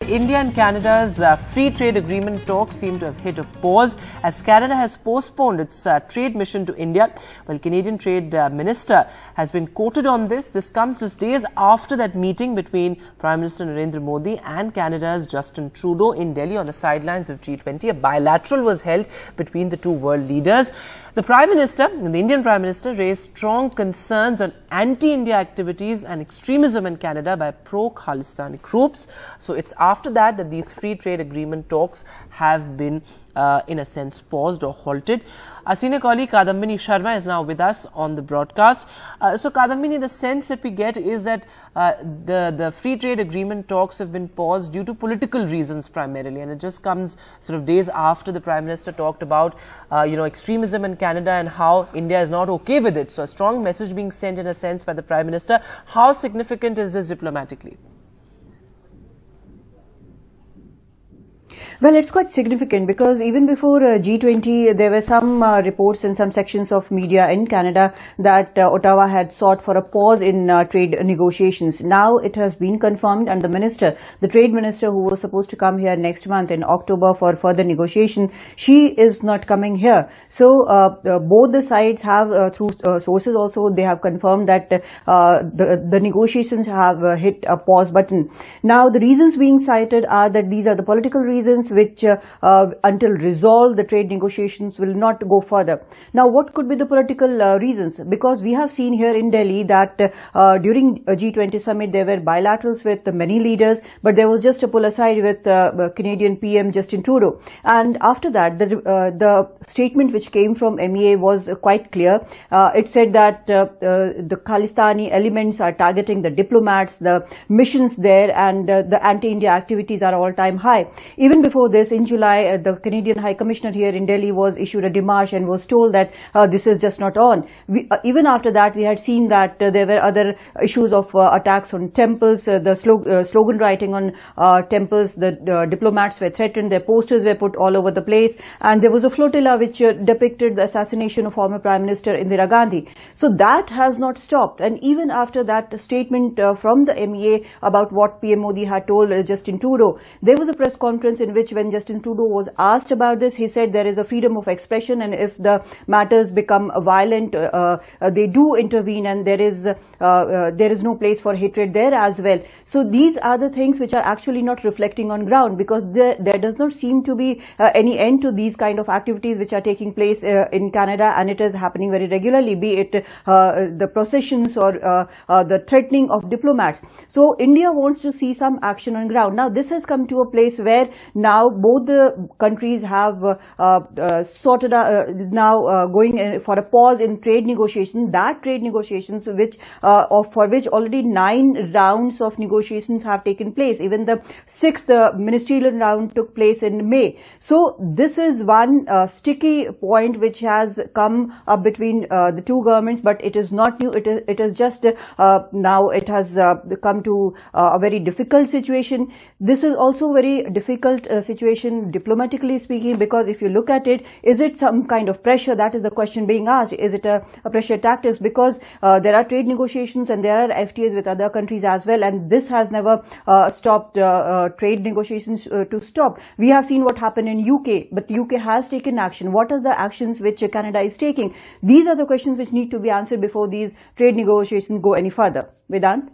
India and Canada's free trade agreement talks seem to have hit a pause as Canada has postponed its trade mission to India. Well, Canadian Trade Minister has been quoted on this. This comes just days after that meeting between Prime Minister Narendra Modi and Canada's Justin Trudeau in Delhi on the sidelines of G20. A bilateral was held between the two world leaders. The Indian Prime Minister, raised strong concerns on anti-India activities and extremism in Canada by pro-Khailstan groups. So it's after that these free trade agreement talks have been, in a sense, paused or halted. Our senior colleague Kadambini Sharma is now with us on the broadcast. So Kadambini, the sense that we get is that the free trade agreement talks have been paused due to political reasons primarily, and it just comes sort of days after the Prime Minister talked about extremism in Canada and how India is not okay with it. So a strong message being sent in a sense by the Prime Minister. How significant is this diplomatically? Well, it's quite significant because even before G20, there were some reports in some sections of media in Canada that Ottawa had sought for a pause in trade negotiations. Now it has been confirmed, and the trade minister who was supposed to come here next month in October for further negotiation, she is not coming here. So both the sides have, through sources also, they have confirmed that the negotiations have hit a pause button. Now the reasons being cited are that these are the political reasons which until resolved the trade negotiations will not go further. Now what could be the political reasons? Because we have seen here in Delhi that during a G20 summit there were bilaterals with many leaders, but there was just a pull aside with Canadian PM Justin Trudeau. And after that the statement which came from MEA was quite clear. It said that the Khalistani elements are targeting the diplomats, the missions there, and the anti-India activities are all-time high. Even before this, in July, the Canadian High Commissioner here in Delhi was issued a démarche and was told that this is just not on. Even after that, we had seen that there were other issues of attacks on temples, the slogan writing on temples, the diplomats were threatened, their posters were put all over the place, and there was a flotilla which depicted the assassination of former Prime Minister Indira Gandhi. So that has not stopped, and even after that statement from the MEA about what PM Modi had told Justin Trudeau, there was a press conference in which when Justin Trudeau was asked about this, he said there is a freedom of expression, and if the matters become violent, they do intervene, and there is no place for hatred there as well. So these are the things which are actually not reflecting on ground, because there does not seem to be any end to these kind of activities which are taking place in Canada, and it is happening very regularly, be it the processions or the threatening of diplomats. So India wants to see some action on ground. Now this has come to a place where now both the countries have sorted out, going for a pause in trade negotiations. That trade negotiations for which already 9 rounds of negotiations have taken place. Even the 6th ministerial round took place in May. So this is one sticky point which has come up between the two governments, but it is not new. It is just now it has come to a very difficult situation. This is also very difficult situation diplomatically speaking, because if you look at it, is it some kind of pressure? That is the question being asked. Is it a pressure tactics? Because there are trade negotiations and there are FTAs with other countries as well, and this has never stopped trade negotiations to stop. We have seen what happened in UK, but UK has taken action. What are the actions which Canada is taking? These are the questions which need to be answered before these trade negotiations go any further. Vedant?